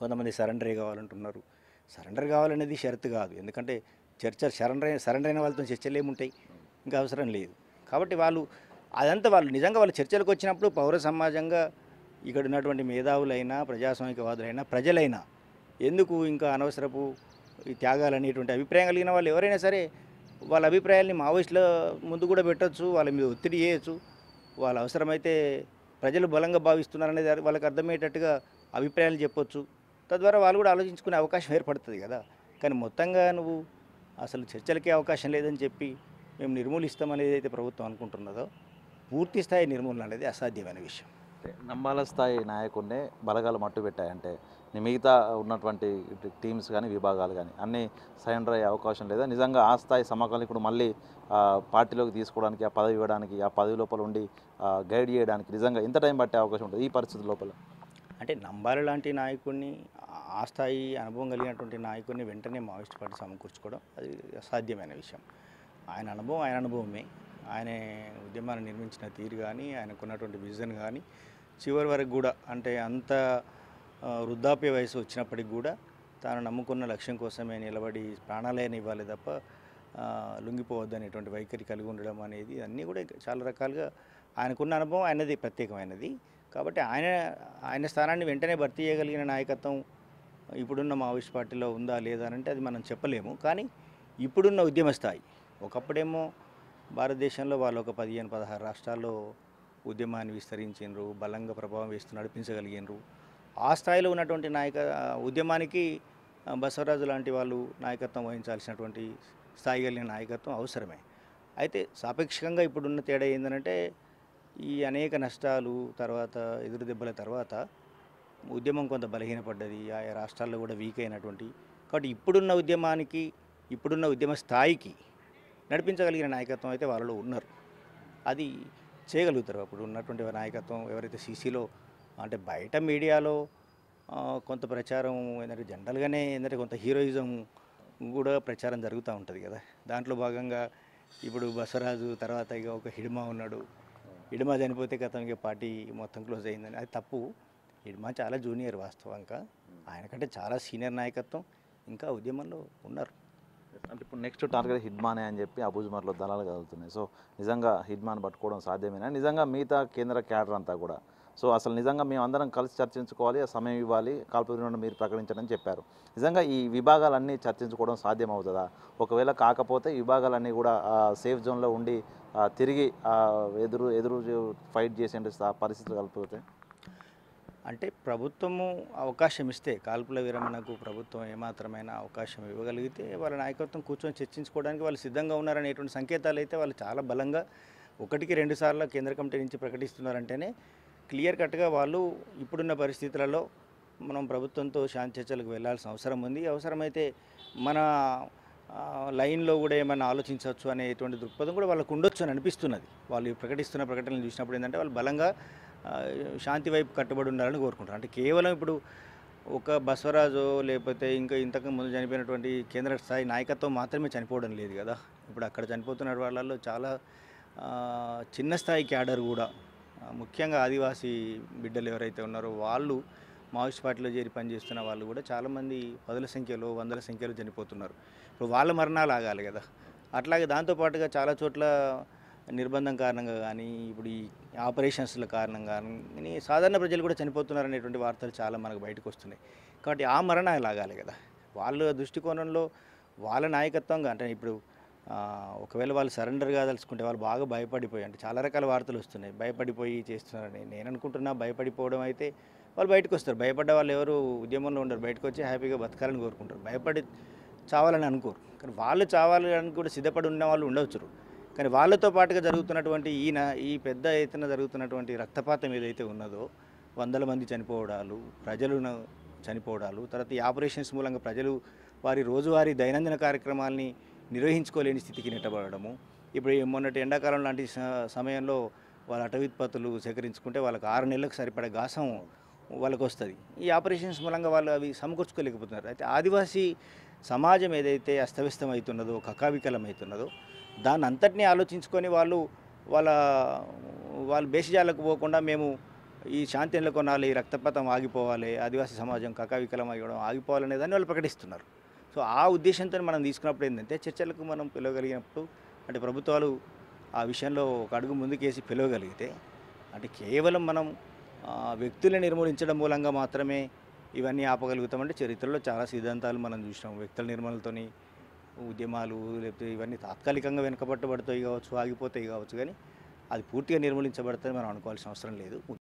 కొంతమంది సరెండరే కావాలంటున్నారు. సరెండర్ కావాలనేది షరతు కాదు. ఎందుకంటే సరెండర్ అయిన వాళ్ళతో చర్చలు ఏముంటాయి, ఇంకా అవసరం లేదు. కాబట్టి వాళ్ళు నిజంగా వాళ్ళు చర్చలకు వచ్చినప్పుడు పౌర సమాజంగా ఇక్కడ ఉన్నటువంటి మేధావులైనా ప్రజాస్వామికవాదులైనా ప్రజలైనా ఎందుకు ఇంకా అనవసరపు ఈ త్యాగాలు అనేటువంటి అభిప్రాయం కలిగిన వాళ్ళు ఎవరైనా సరే వాళ్ళ అభిప్రాయాల్ని మావోయిస్టుల ముందు కూడా పెట్టచ్చు, వాళ్ళ మీద ఒత్తిడి చేయొచ్చు. వాళ్ళ అవసరమైతే ప్రజలు బలంగా భావిస్తున్నారనేది వాళ్ళకి అర్థమయ్యేటట్టుగా అభిప్రాయాలు చెప్పొచ్చు. తద్వారా వాళ్ళు కూడా ఆలోచించుకునే అవకాశం ఏర్పడుతుంది కదా. కానీ మొత్తంగా నువ్వు అసలు చర్చలకే అవకాశం లేదని చెప్పి మేము నిర్మూలిస్తామనేది అయితే ప్రభుత్వం అనుకుంటున్నదో పూర్తి స్థాయి నిర్మూలన అనేది అసాధ్యమైన విషయం. నంబాల స్థాయి నాయకుడినే బలగాలు మట్టు పెట్టాయంటే మిగతా ఉన్నటువంటి టీమ్స్ కానీ విభాగాలు కానీ అన్నీ సరెండర్ అయ్యే అవకాశం లేదా? నిజంగా ఆ స్థాయి సమకాలీకుడు మళ్ళీ పార్టీలోకి తీసుకోవడానికి, ఆ పదవి ఇవ్వడానికి, ఆ పదవి లోపల ఉండి గైడ్ చేయడానికి నిజంగా ఎంత టైం పట్టే అవకాశం ఉంటుంది ఈ పరిస్థితి లోపల? అంటే నంబాల లాంటి నాయకుడిని, ఆ స్థాయి అనుభవం కలిగినటువంటి నాయకుడిని వెంటనే మావోయిస్ట్ పార్టీ సమకూర్చుకోవడం అది అసాధ్యమైన విషయం. ఆయన అనుభవమే. ఆయన ఉద్యమాన్ని నిర్మించిన తీరు కానీ, ఆయనకున్నటువంటి విజన్ కానీ చివరి వరకు కూడా అంటే అంత వృద్ధాప్య వయసు వచ్చినప్పటికి కూడా తాను నమ్ముకున్న లక్ష్యం కోసమే నిలబడి ప్రాణాలైన ఇవ్వాలి తప్ప లొంగిపోవద్దనేటువంటి వైఖరి కలిగి ఉండడం అనేది అన్నీ కూడా చాలా రకాలుగా ఆయనకున్న అనుభవం ఆయనది ప్రత్యేకమైనది. కాబట్టి ఆయన స్థానాన్ని వెంటనే భర్తీ చేయగలిగిన నాయకత్వం ఇప్పుడున్న మావోయిస్ట్ పార్టీలో ఉందా లేదా అంటే అది మనం చెప్పలేము. కానీ ఇప్పుడున్న ఉద్యమ స్థాయి, ఒకప్పుడేమో భారతదేశంలో వాళ్ళు ఒక 15-16 రాష్ట్రాల్లో ఉద్యమాన్ని విస్తరించారు, బలంగా ప్రభావం వేస్తూ నడిపించగలిగినారు. ఆ స్థాయిలో ఉన్నటువంటి ఉద్యమానికి బసవరాజు లాంటి వాళ్ళు నాయకత్వం వహించాల్సినటువంటి స్థాయి కలిగిన నాయకత్వం అవసరమే. అయితే సాపేక్షంగా ఇప్పుడున్న తేడా ఏంటంటే ఈ అనేక నష్టాలు తర్వాత ఎదురు దెబ్బల తర్వాత ఉద్యమం కొంత బలహీనపడ్డది, ఆయా రాష్ట్రాల్లో కూడా వీక్ అయినటువంటి. కాబట్టి ఇప్పుడున్న ఉద్యమ స్థాయికి నడిపించగలిగిన నాయకత్వం అయితే వాళ్ళలో ఉన్నారు, అది చేయగలుగుతారు. అప్పుడు ఉన్నటువంటి నాయకత్వం ఎవరైతే సీసీలో అంటే బయట మీడియాలో కొంత ప్రచారం ఏంటంటే జనరల్గానే ఏంటంటే కొంత హీరోయిజం కూడా ప్రచారం జరుగుతూ ఉంటుంది కదా. దాంట్లో భాగంగా ఇప్పుడు బసవరాజు తర్వాత ఇక ఒక హిడ్మా ఉన్నాడు, హిడ్మా చనిపోతే గతంగా పార్టీ మొత్తం క్లోజ్ అయిందని అది తప్పు. హిడ్మా చాలా జూనియర్ వాస్తవంగా, ఆయనకంటే చాలా సీనియర్ నాయకత్వం ఇంకా ఉద్యమంలో ఉన్నారు. అంటే ఇప్పుడు నెక్స్ట్ టార్గెట్ హిడ్మానే అని చెప్పి అబూజ్మర్లో దళాలు కదులుతున్నాయి. సో నిజంగా హిడ్మాన్ పట్టుకోవడం సాధ్యమేనా? నిజంగా మిగతా కేంద్ర క్యాడర్ అంతా కూడా సో అసలు నిజంగా మేము అందరం కలిసి చర్చించుకోవాలి, ఆ సమయం ఇవ్వాలి, కాల్పు విరమణ మీరు ప్రకటించడం చెప్పారు. నిజంగా ఈ విభాగాలన్నీ చర్చించుకోవడం సాధ్యమవుతుందా? ఒకవేళ కాకపోతే విభాగాలన్నీ కూడా సేఫ్ జోన్లో ఉండి తిరిగి ఎదురు ఫైట్ చేసే పరిస్థితులు కలిపిపోతాయి. అంటే ప్రభుత్వము అవకాశం ఇస్తే, కాల్పుల విరమణకు ప్రభుత్వం ఏమాత్రమైన అవకాశం ఇవ్వగలిగితే వాళ్ళ నాయకత్వం కూర్చొని చర్చించుకోవడానికి వాళ్ళు సిద్ధంగా ఉన్నారనేటువంటి సంకేతాలు అయితే వాళ్ళు చాలా బలంగా 1-2 సార్లు కేంద్ర కమిటీ నుంచి ప్రకటిస్తున్నారంటేనే క్లియర్ కట్గా వాళ్ళు ఇప్పుడున్న పరిస్థితులలో మనం ప్రభుత్వంతో శాంతి చర్చలకు వెళ్ళాల్సిన అవసరం ఉంది, అవసరమైతే మన లైన్లో కూడా ఏమైనా ఆలోచించవచ్చు అనేటువంటి దృక్పథం కూడా వాళ్ళకు ఉండొచ్చు అని అనిపిస్తున్నది. వాళ్ళు ప్రకటిస్తున్న ప్రకటనలు చూసినప్పుడు ఏంటంటే వాళ్ళు బలంగా శాంతి వైపు కట్టుబడి ఉండాలని కోరుకుంటారు. అంటే కేవలం ఇప్పుడు ఒక బసవరాజు లేకపోతే ఇంకా ఇంతకు ముందు చనిపోయినటువంటి కేంద్ర స్థాయి నాయకత్వం మాత్రమే చనిపోవడం లేదు కదా. ఇప్పుడు అక్కడ చనిపోతున్న వాళ్ళల్లో చాలా చిన్న స్థాయి క్యాడర్ కూడా, ముఖ్యంగా ఆదివాసీ బిడ్డలు ఎవరైతే ఉన్నారో వాళ్ళు మావోయిస్ట్ పార్టీలో చేరి పనిచేస్తున్న వాళ్ళు కూడా చాలామంది 10ల సంఖ్యలో 100ల సంఖ్యలో చనిపోతున్నారు. ఇప్పుడు వాళ్ళ మరణాలు ఆగాలి కదా. అట్లాగే దాంతోపాటుగా చాలా చోట్ల నిర్బంధం కారణంగా కానీ ఇప్పుడు ఈ ఆపరేషన్స్ల కారణంగా కానీ సాధారణ ప్రజలు కూడా చనిపోతున్నారు అనేటువంటి వార్తలు చాలా మనకు బయటకు వస్తున్నాయి. కాబట్టి ఆ మరణాలు ఆగాలి కదా. వాళ్ళ దృష్టికోణంలో వాళ్ళ నాయకత్వంగా అంటే ఇప్పుడు ఒకవేళ వాళ్ళు సరెండర్ కాదలుచుకుంటే వాళ్ళు బాగా భయపడిపోయి, అంటే చాలా రకాల వార్తలు వస్తున్నాయి, భయపడిపోయి చేస్తున్నారని నేను అనుకుంటున్నా. భయపడిపోవడం అయితే వాళ్ళు బయటకు వస్తారు, భయపడ్డ వాళ్ళు ఎవరు ఉద్యమంలో ఉండరు, బయటకు వచ్చి హ్యాపీగా బతకాలని కోరుకుంటారు, భయపడి చావాలని అనుకోరు. కానీ వాళ్ళు చావాలని కూడా సిద్ధపడి ఉన్న వాళ్ళు ఉండవచ్చు. కానీ వాళ్ళతో పాటుగా జరుగుతున్నటువంటి ఈ పెద్ద ఎత్తున జరుగుతున్నటువంటి రక్తపాతం ఏదైతే ఉన్నదో, 100ల మంది చనిపోవడాలు, ప్రజలు చనిపోవడాలు, తర్వాత ఈ ఆపరేషన్స్ మూలంగా ప్రజలు వారి రోజువారీ దైనందిన కార్యక్రమాలని నిర్వహించుకోలేని స్థితికి నెట్టబడము. ఇప్పుడు మొన్నటి ఎండాకాలం లాంటి సమయంలో వాళ్ళ అటవీత్పత్తులు సేకరించుకుంటే వాళ్ళకి 6 నెలలకు సరిపడే గాసం వాళ్ళకు వస్తుంది. ఈ ఆపరేషన్స్ మూలంగా వాళ్ళు అవి సమకూర్చుకోలేకపోతున్నారు. అయితే ఆదివాసీ సమాజం ఏదైతే అస్తవ్యస్తం అవుతున్నదో, కకావికలం అవుతున్నదో, దాన్ని అంతటినీ ఆలోచించుకొని వాళ్ళు బేసిజాలకు పోకుండా మేము ఈ శాంతి నెలకొనాలి, రక్తపాతం ఆగిపోవాలి, ఆదివాసీ సమాజం కకావికలం అయ్యడం ఆగిపోవాలనే దాన్ని వాళ్ళు ప్రకటిస్తున్నారు. సో ఆ ఉద్దేశంతో మనం తీసుకున్నప్పుడు ఏంటంటే చర్చలకు మనం పిలవగలిగినప్పుడు అంటే ప్రభుత్వాలు ఆ విషయంలో ఒక అడుగు ముందుకేసి పిలవగలిగితే అంటే కేవలం మనం వ్యక్తులను నిర్మూలించడం మూలంగా మాత్రమే ఇవన్నీ ఆపగలుగుతామంటే చరిత్రలో చాలా సిద్ధాంతాలు మనం చూసినాం. వ్యక్తుల నిర్మూలనతోని ఉద్యమాలు లేకపోతే ఇవన్నీ తాత్కాలికంగా వెనుకబట్టబడతాయి కావచ్చు, ఆగిపోతాయి కావచ్చు, కానీ అది పూర్తిగా నిర్మూలించబడతాయి మనం అనుకోవాల్సిన అవసరం లేదు.